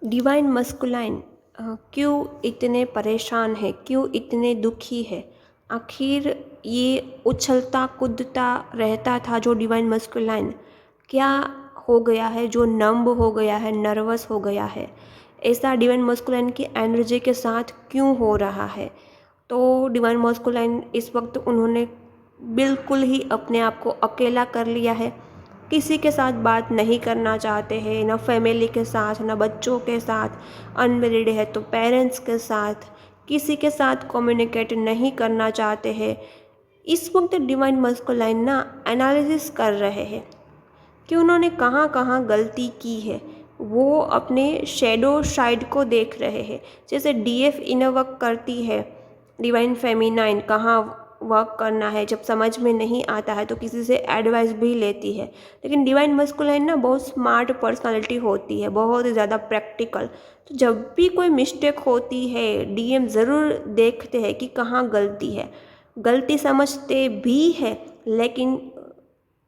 Divine masculine क्यों इतने परेशान है, क्यों इतने दुखी है? आखिर ये उछलता कूदता रहता था जो डिवाइन मस्कुलाइन, क्या हो गया है जो नंब हो गया है, नर्वस हो गया है? ऐसा डिवाइन मस्कुलाइन की एनर्जी के साथ क्यों हो रहा है? तो डिवाइन मस्कुलाइन इस वक्त उन्होंने बिल्कुल ही अपने आप को अकेला कर लिया है। किसी के साथ बात नहीं करना चाहते हैं, ना फैमिली के साथ, ना बच्चों के साथ, अनमेरिड है तो पेरेंट्स के साथ, किसी के साथ कम्युनिकेट नहीं करना चाहते हैं। इस वक्त डिवाइन मस्कुलाइन ना एनालिसिस कर रहे हैं कि उन्होंने कहाँ कहाँ गलती की है। वो अपने शैडो साइड को देख रहे हैं। जैसे डीएफ इनर वर्क करती है, डिवाइन फेमिनाइन कहाँ वर्क करना है जब समझ में नहीं आता है तो किसी से एडवाइस भी लेती है। लेकिन डिवाइन मस्कुलाइन ना बहुत स्मार्ट पर्सनालिटी होती है, बहुत ही ज़्यादा प्रैक्टिकल। तो जब भी कोई मिस्टेक होती है डीएम ज़रूर देखते हैं कि कहाँ गलती है। गलती समझते भी है, लेकिन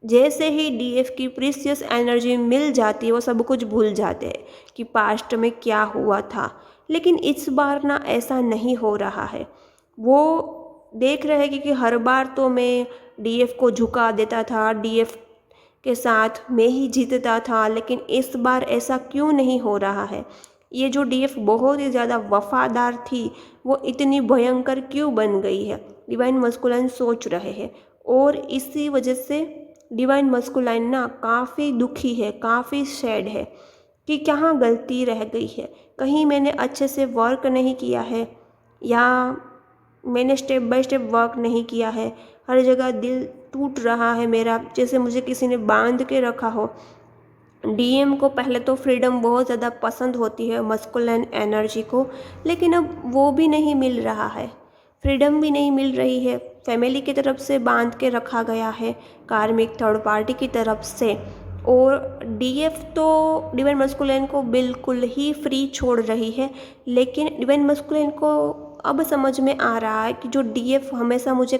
जैसे ही डीएफ की प्रीसियस एनर्जी मिल जाती है वो सब कुछ भूल जाते हैं कि पास्ट में क्या हुआ था। लेकिन इस बार ना ऐसा नहीं हो रहा है। वो देख रहे हैं कि हर बार तो मैं डीएफ को झुका देता था, डीएफ के साथ मैं ही जीतता था, लेकिन इस बार ऐसा क्यों नहीं हो रहा है? ये जो डीएफ बहुत ही ज़्यादा वफादार थी वो इतनी भयंकर क्यों बन गई है? डिवाइन मस्कुलाइन सोच रहे हैं। और इसी वजह से डिवाइन मस्कुलाइन ना काफ़ी दुखी है, काफ़ी सैड है कि कहाँ गलती रह गई है। कहीं मैंने अच्छे से वर्क नहीं किया है, या मैंने स्टेप बाय स्टेप वर्क नहीं किया है। हर जगह दिल टूट रहा है मेरा, जैसे मुझे किसी ने बांध के रखा हो। डीएम को पहले तो फ्रीडम बहुत ज़्यादा पसंद होती है, मस्कुलिन एनर्जी को, लेकिन अब वो भी नहीं मिल रहा है, फ्रीडम भी नहीं मिल रही है। फैमिली की तरफ से बांध के रखा गया है, कार्मिक थर्ड पार्टी की तरफ से। और डीएफ तो डिवाइन मस्कुलिन को बिल्कुल ही फ्री छोड़ रही है, लेकिन डिवाइन मस्कुलिन को अब समझ में आ रहा है कि जो डीएफ हमेशा मुझे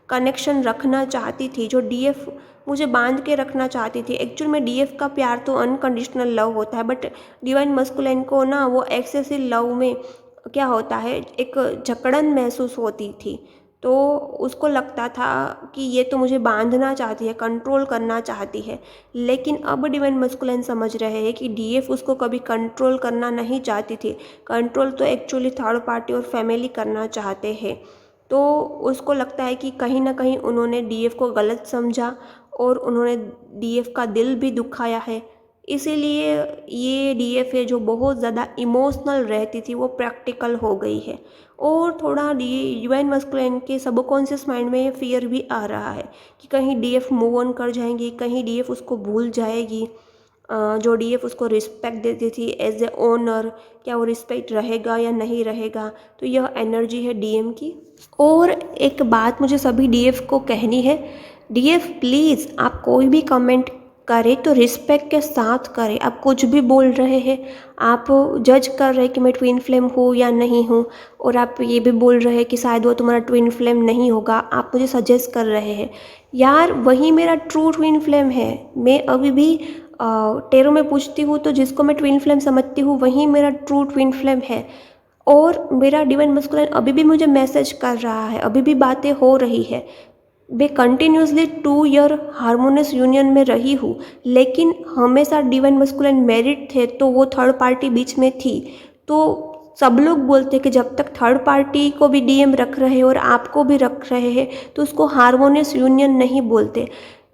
कनेक्शन रखना चाहती थी, जो डीएफ मुझे बांध के रखना चाहती थी, एक्चुअल में डीएफ का प्यार तो अनकंडीशनल लव होता है, बट डिवाइन मस्कुलिन को ना वो एक्सेसिव लव में क्या होता है, एक जकड़न महसूस होती थी। तो उसको लगता था कि ये तो मुझे बांधना चाहती है, कंट्रोल करना चाहती है। लेकिन अब डिवाइन मस्कुलिन समझ रहे हैं कि डीएफ उसको कभी कंट्रोल करना नहीं चाहती थी। कंट्रोल तो एक्चुअली थर्ड पार्टी और फैमिली करना चाहते हैं। तो उसको लगता है कि कहीं ना कहीं उन्होंने डीएफ को गलत समझा और उन्होंने डीएफ का दिल भी दुखाया है। इसीलिए ये डीएफ है जो बहुत ज़्यादा इमोशनल रहती थी वो प्रैक्टिकल हो गई है। और थोड़ा डिवाइन मस्कुलिन के सबकॉन्शियस माइंड में ये फियर भी आ रहा है कि कहीं डीएफ मूव ऑन कर जाएंगी, कहीं डीएफ उसको भूल जाएगी। जो डीएफ उसको रिस्पेक्ट देती थी एज ए ओनर, क्या वो रिस्पेक्ट रहेगा या नहीं रहेगा? तो यह एनर्जी है डीएम की। और एक बात मुझे सभी डीएफ को कहनी है, डीएफ प्लीज़ आप कोई भी कमेंट करें तो रिस्पेक्ट के साथ करें। आप कुछ भी बोल रहे हैं, आप जज कर रहे हैं कि मैं ट्विन फ्लेम हूँ या नहीं हूँ, और आप ये भी बोल रहे हैं कि शायद वो तुम्हारा ट्विन फ्लेम नहीं होगा। आप मुझे सजेस्ट कर रहे हैं, यार वही मेरा ट्रू ट्विन फ्लेम है। मैं अभी भी टेरो में पूछती हूँ तो जिसको मैं ट्विन फ्लेम समझती हूँ वही मेरा ट्रू ट्विन फ्लेम है। और मेरा डिवाइन मस्कुलिन अभी भी मुझे मैसेज कर रहा है, अभी भी बातें हो रही है। मैं कंटिन्यूसली 2 ईयर हारमोनियस यूनियन में रही हूँ, लेकिन हमेशा डिवाइन मस्कुलिन मैरिड थे तो वो थर्ड पार्टी बीच में थी। तो सब लोग बोलते हैं कि जब तक थर्ड पार्टी को भी डीएम रख रहे हैं और आपको भी रख रहे हैं तो उसको हारमोनियस यूनियन नहीं बोलते।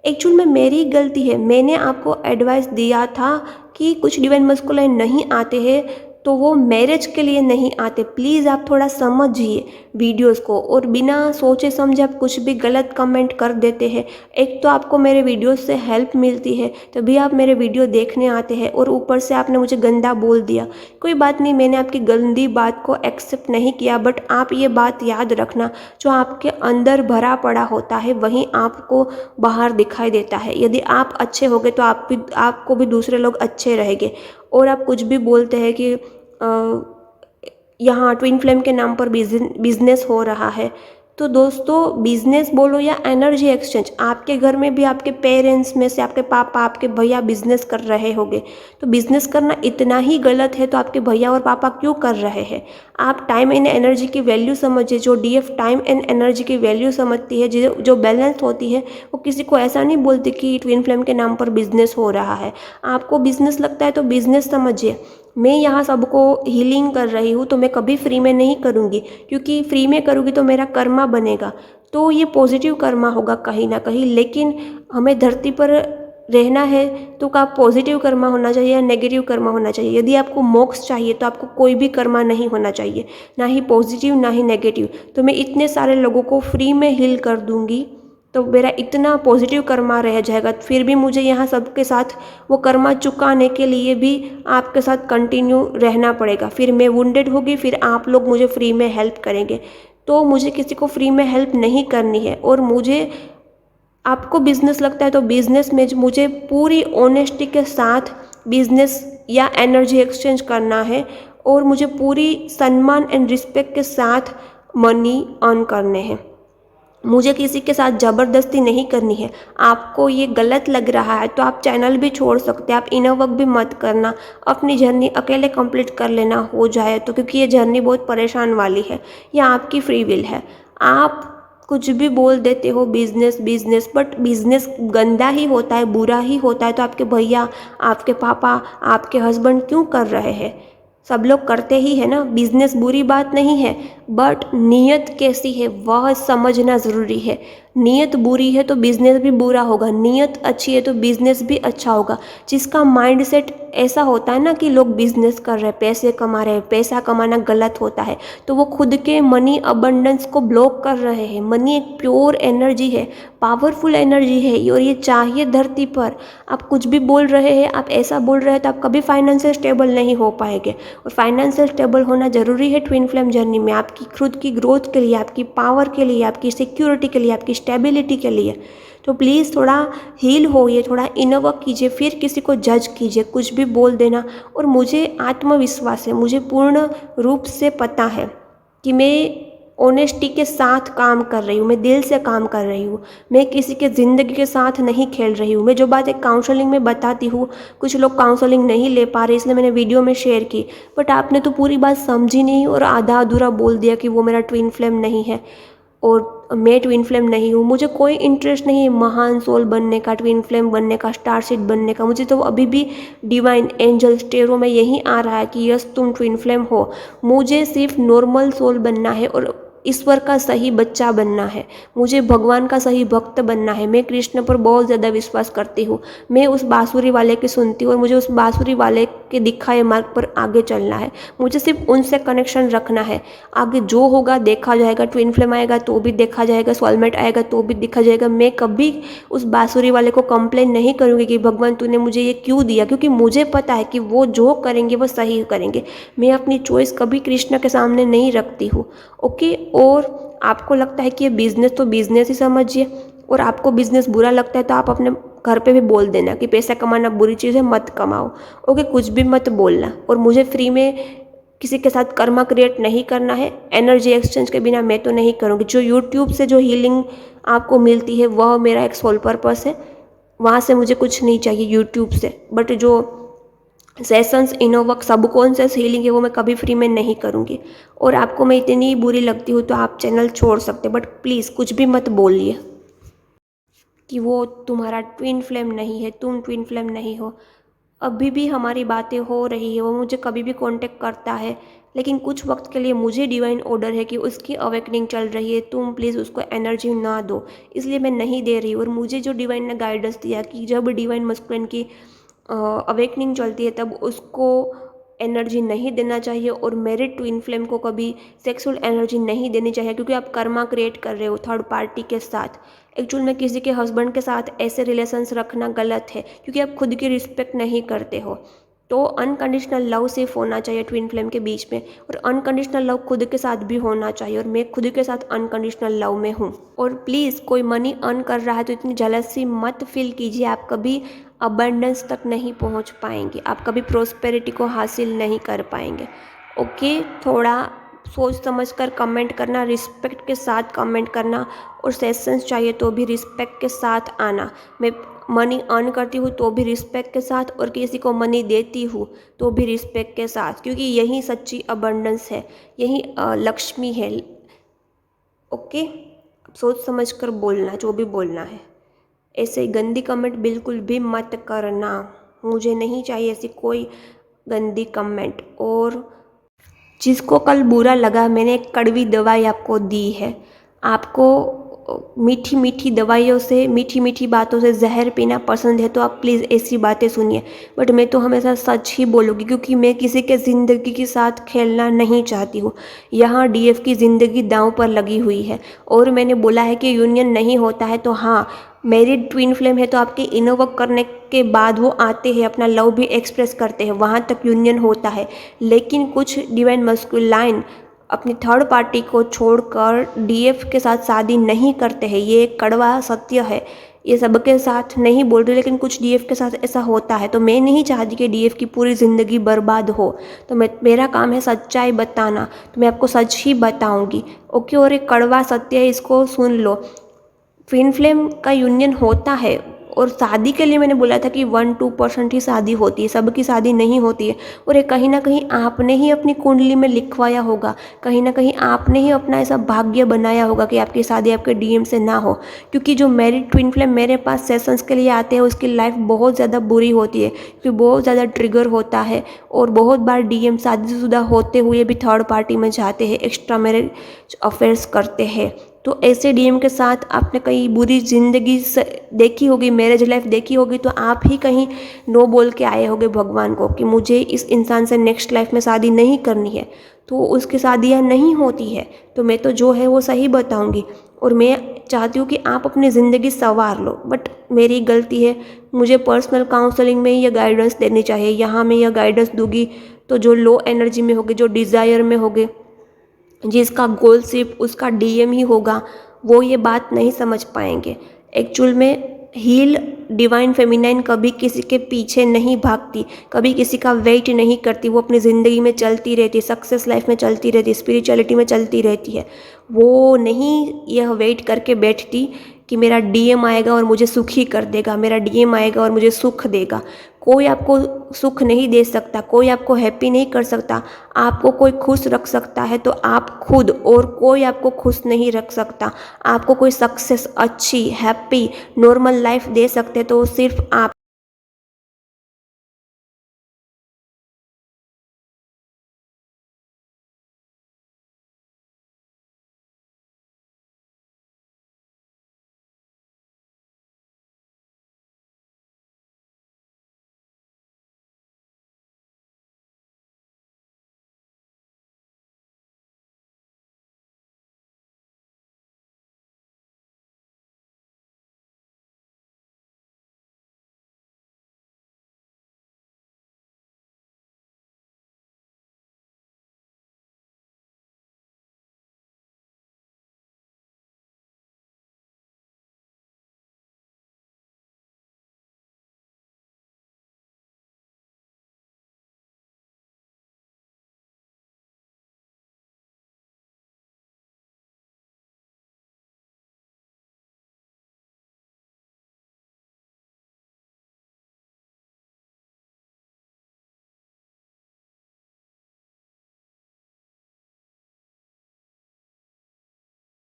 एक्चुअल में मेरी गलती है, मैंने आपको एडवाइस दिया था कि कुछ डिवाइन मस्कुलिन नहीं आते हैं तो वो मैरिज के लिए नहीं आते। प्लीज़ आप थोड़ा समझिए वीडियोस को, और बिना सोचे समझे आप कुछ भी गलत कमेंट कर देते हैं। एक तो आपको मेरे वीडियोस से हेल्प मिलती है तभी आप मेरे वीडियो देखने आते हैं, और ऊपर से आपने मुझे गंदा बोल दिया। कोई बात नहीं, मैंने आपकी गंदी बात को एक्सेप्ट नहीं किया, बट आप ये बात याद रखना, जो आपके अंदर भरा पड़ा होता है वहीं आपको बाहर दिखाई देता है। यदि आप अच्छे होगे तो आपको भी दूसरे लोग अच्छे रहेंगे। और आप कुछ भी बोलते हैं कि यहाँ ट्विन फ्लेम के नाम पर बिजनेस हो रहा है, तो दोस्तों बिजनेस बोलो या एनर्जी एक्सचेंज, आपके घर में भी आपके पेरेंट्स में से आपके पापा आपके भैया बिजनेस कर रहे होंगे, तो बिजनेस करना इतना ही गलत है तो आपके भैया और पापा क्यों कर रहे हैं? आप टाइम एंड एनर्जी की वैल्यू समझिए। जो डीएफ टाइम एंड एनर्जी की वैल्यू समझती है, जो बैलेंस होती है, वो किसी को ऐसा नहीं बोलती कि ट्विन फ्लेम के नाम पर बिजनेस हो रहा है। आपको बिजनेस लगता है तो बिजनेस समझिए। मैं यहाँ सबको हीलिंग कर रही हूँ तो मैं कभी फ्री में नहीं करूँगी, क्योंकि फ्री में करूँगी तो मेरा कर्मा बनेगा, तो ये पॉजिटिव कर्मा होगा कहीं ना कहीं। लेकिन हमें धरती पर रहना है तो का पॉजिटिव कर्मा होना चाहिए या नेगेटिव कर्मा होना चाहिए। यदि आपको मोक्ष चाहिए तो आपको कोई भी कर्मा नहीं होना चाहिए, ना ही पॉजिटिव ना ही नेगेटिव। तो मैं इतने सारे लोगों को फ्री में हील कर दूंगी तो मेरा इतना पॉजिटिव कर्मा रह जाएगा। फिर भी मुझे यहाँ सबके साथ वो कर्मा चुकाने के लिए भी आपके साथ कंटिन्यू रहना पड़ेगा। फिर मैं वुंडेड होगी, फिर आप लोग मुझे फ्री में हेल्प करेंगे। तो मुझे किसी को फ्री में हेल्प नहीं करनी है। और मुझे, आपको बिजनेस लगता है तो बिजनेस में मुझे पूरी ऑनेस्टी के साथ बिजनेस या एनर्जी एक्सचेंज करना है, और मुझे पूरी सम्मान एंड रिस्पेक्ट के साथ मनी अर्न करने हैं। मुझे किसी के साथ ज़बरदस्ती नहीं करनी है। आपको ये गलत लग रहा है तो आप चैनल भी छोड़ सकते हैं, आप इनर वर्क भी मत करना, अपनी जर्नी अकेले कंप्लीट कर लेना हो जाए तो, क्योंकि ये जर्नी बहुत परेशान वाली है। ये आपकी फ्री विल है। आप कुछ भी बोल देते हो बिजनेस बिजनेस, बट बिजनेस गंदा ही होता है, बुरा ही होता है, तो आपके भैया आपके पापा आपके हस्बैंड क्यों कर रहे हैं? सब लोग करते ही है ना। बिजनेस बुरी बात नहीं है, बट नीयत कैसी है वह समझना ज़रूरी है। नीयत बुरी है तो बिजनेस भी बुरा होगा, नीयत अच्छी है तो बिजनेस भी अच्छा होगा। जिसका माइंडसेट ऐसा होता है ना कि लोग बिजनेस कर रहे हैं, पैसे कमा रहे हैं, पैसा कमाना गलत होता है, तो वो खुद के मनी अबंडेंस को ब्लॉक कर रहे हैं। मनी एक प्योर एनर्जी है, पावरफुल एनर्जी है, और ये चाहिए धरती पर। आप कुछ भी बोल रहे हैं, आप ऐसा बोल रहे हैं तो आप कभी फाइनेंशियल स्टेबल नहीं हो पाएंगे। और फाइनेंशियल स्टेबल होना ज़रूरी है ट्विन फ्लेम जर्नी में, आपकी खुद की ग्रोथ के लिए, आपकी पावर के लिए, आपकी सिक्योरिटी के लिए, आपकी स्टेबिलिटी के लिए। तो प्लीज़ थोड़ा हील होइए, थोड़ा इनर वर्क कीजिए, फिर किसी को जज कीजिए। कुछ भी बोल देना, और मुझे आत्मविश्वास है, मुझे पूर्ण रूप से पता है कि मैं ऑनेस्टी के साथ काम कर रही हूँ, मैं दिल से काम कर रही हूँ, मैं किसी के ज़िंदगी के साथ नहीं खेल रही हूँ। मैं जो बात एक काउंसलिंग में बताती हूँ, कुछ लोग काउंसलिंग नहीं ले पा रहे इसलिए मैंने वीडियो में शेयर की, बट आपने तो पूरी बात समझी नहीं और आधा अधूरा बोल दिया कि वो मेरा ट्विन फ्लेम नहीं है और मैं ट्विन फ्लेम नहीं हूँ। मुझे कोई इंटरेस्ट नहीं है महान सोल बनने का, ट्विन फ्लेम बनने का, स्टार सीड बनने का। मुझे तो अभी भी डिवाइन एंजल स्टेरो में यही आ रहा है कि यस तुम ट्विन फ्लेम हो। मुझे सिर्फ नॉर्मल सोल बनना है और ईश्वर का सही बच्चा बनना है, मुझे भगवान का सही भक्त बनना है। मैं कृष्ण पर बहुत ज़्यादा विश्वास करती हूँ, मैं उस बांसुरी वाले की सुनती हूँ और मुझे उस बांसुरी वाले के दिखाए मार्ग पर आगे चलना है। मुझे सिर्फ उनसे कनेक्शन रखना है, आगे जो होगा देखा जाएगा। ट्विन फ्लेम आएगा तो भी देखा जाएगा, सोलमेट आएगा तो भी देखा जाएगा। मैं कभी उस बांसुरी वाले को कंप्लेन नहीं करूँगी कि भगवान तूने मुझे ये क्यों दिया, क्योंकि मुझे पता है कि वो जो करेंगे वो सही करेंगे। मैं अपनी चॉइस कभी कृष्ण के सामने नहीं रखती हूँ। ओके, और आपको लगता है कि ये बिज़नेस तो बिज़नेस ही समझिए, और आपको बिज़नेस बुरा लगता है तो आप अपने घर पे भी बोल देना कि पैसा कमाना बुरी चीज़ है, मत कमाओ। ओके, कुछ भी मत बोलना। और मुझे फ्री में किसी के साथ कर्मा क्रिएट नहीं करना है, एनर्जी एक्सचेंज के बिना मैं तो नहीं करूँगी। जो यूट्यूब से जो हीलिंग आपको मिलती है वह मेरा एक सोल पर्पस है, वहाँ से मुझे कुछ नहीं चाहिए यूट्यूब से। बट जो sessions inner work subconscious healing है वो मैं कभी फ्री में नहीं करूँगी। और आपको मैं इतनी बुरी लगती हूँ तो आप चैनल छोड़ सकते, बट प्लीज़ कुछ भी मत बोलिए कि वो तुम्हारा ट्विन फ्लेम नहीं है, तुम ट्विन फ्लेम नहीं हो। अभी भी हमारी बातें हो रही है, वो मुझे कभी भी कांटेक्ट करता है, लेकिन कुछ वक्त के लिए मुझे डिवाइन ऑर्डर है कि उसकी अवेकनिंग चल रही है, तुम प्लीज़ उसको एनर्जी ना दो, इसलिए मैं नहीं दे रही। और मुझे जो डिवाइन ने गाइडेंस दिया कि जब डिवाइन मस्कुलिन की अवेकनिंग चलती है तब उसको एनर्जी नहीं देना चाहिए, और मेरे ट्विन फ्लेम को कभी सेक्सुअल एनर्जी नहीं देनी चाहिए, क्योंकि आप कर्मा क्रिएट कर रहे हो थर्ड पार्टी के साथ। एक्चुअल में किसी के हस्बैंड के साथ ऐसे रिलेशंस रखना गलत है, क्योंकि आप खुद की रिस्पेक्ट नहीं करते हो। तो अनकंडीशनल लव सिर्फ होना चाहिए ट्विन फ्लेम के बीच में, और अनकंडीशनल लव खुद के साथ भी होना चाहिए, और मैं खुद के साथ अनकंडीशनल लव में हूँ। और प्लीज़ कोई मनी अर्न कर रहा है तो इतनी जेलसी मत फील कीजिए, आप कभी अबंडेंस तक नहीं पहुँच पाएंगे, आप कभी प्रोस्पेरिटी को हासिल नहीं कर पाएंगे। ओके, थोड़ा सोच समझ कर कमेंट करना, रिस्पेक्ट के साथ कमेंट करना, और सेशंस चाहिए तो भी रिस्पेक्ट के साथ आना। मैं मनी अर्न करती हूँ तो भी रिस्पेक्ट के साथ, और किसी को मनी देती हूँ तो भी रिस्पेक्ट के साथ, क्योंकि यही सच्ची अबंडेंस है, यही लक्ष्मी है। ओके, सोच समझ कर बोलना जो भी बोलना है। ऐसे गंदी कमेंट बिल्कुल भी मत करना, मुझे नहीं चाहिए ऐसी कोई गंदी कमेंट। और जिसको कल बुरा लगा, मैंने एक कड़वी दवाई आपको दी है। आपको मीठी मीठी दवाइयों से, मीठी मीठी बातों से जहर पीना पसंद है तो आप प्लीज़ ऐसी बातें सुनिए, बट मैं तो हमेशा सच ही बोलूँगी, क्योंकि मैं किसी के ज़िंदगी के साथ खेलना नहीं चाहती हूँ। यहाँ डीएफ की ज़िंदगी दांव पर लगी हुई है। और मैंने बोला है कि यूनियन नहीं होता है तो हाँ, मैरिड ट्विन फ्लेम है तो आपके इनर वर्क करने के बाद वो आते हैं, अपना लव भी एक्सप्रेस करते हैं, वहाँ तक यूनियन होता है। लेकिन कुछ डिवाइन मस्कुलाइन अपनी थर्ड पार्टी को छोड़कर डीएफ के साथ शादी नहीं करते हैं। ये एक कड़वा सत्य है, ये सबके साथ नहीं बोल रही, लेकिन कुछ डीएफ के साथ ऐसा होता है। तो मैं नहीं चाहती कि डीएफ की पूरी ज़िंदगी बर्बाद हो, तो मेरा काम है सच्चाई बताना, तो मैं आपको सच ही बताऊंगी। ओके, और एक कड़वा सत्य है, इसको सुन लो। ट्विन फ्लेम का यूनियन होता है, और शादी के लिए मैंने बोला था कि 1-2% ही शादी होती है, सबकी शादी नहीं होती है। और ये कहीं ना कहीं आपने ही अपनी कुंडली में लिखवाया होगा, कहीं ना कहीं आपने ही अपना ऐसा भाग्य बनाया होगा कि आपकी शादी आपके डीएम से ना हो। क्योंकि जो मैरिड ट्विन फ्लेम मेरे पास सेशंस के लिए आते हैं, उसकी लाइफ बहुत ज़्यादा बुरी होती है, क्योंकि बहुत ज़्यादा ट्रिगर होता है, और बहुत बार डीएम शादीशुदा होते हुए भी थर्ड पार्टी में जाते हैं, एक्स्ट्रा मैरिज अफेयर्स करते हैं। तो ऐसे डीएम के साथ आपने कहीं बुरी ज़िंदगी देखी होगी, मैरिज लाइफ देखी होगी, तो आप ही कहीं नो बोल के आए होगे भगवान को कि मुझे इस इंसान से नेक्स्ट लाइफ में शादी नहीं करनी है, तो उसकी शादियाँ नहीं होती है। तो मैं तो जो है वो सही बताऊंगी, और मैं चाहती हूँ कि आप अपनी ज़िंदगी संवार लो। बट मेरी गलती है, मुझे पर्सनल काउंसलिंग में यह गाइडेंस देनी चाहिए। यहाँ मैं यह गाइडेंस दूंगी तो जो लो एनर्जी में होगे, जो डिज़ायर में होगे, जिसका गोल सिर्फ उसका डीएम ही होगा, वो ये बात नहीं समझ पाएंगे। एक्चुअल में हील डिवाइन फेमिनाइन कभी किसी के पीछे नहीं भागती, कभी किसी का वेट नहीं करती, वो अपनी ज़िंदगी में चलती रहती है, सक्सेस लाइफ में चलती रहती है, स्पिरिचुअलिटी में चलती रहती है। वो नहीं यह वेट करके बैठती कि मेरा डीएम आएगा और मुझे सुखी कर देगा, मेरा डीएम आएगा और मुझे सुख देगा। कोई आपको सुख नहीं दे सकता, कोई आपको हैप्पी नहीं कर सकता। आपको कोई खुश रख सकता है तो आप खुद, और कोई आपको खुश नहीं रख सकता। आपको कोई सक्सेस, अच्छी, हैप्पी, नॉर्मल लाइफ दे सकते तो सिर्फ आप।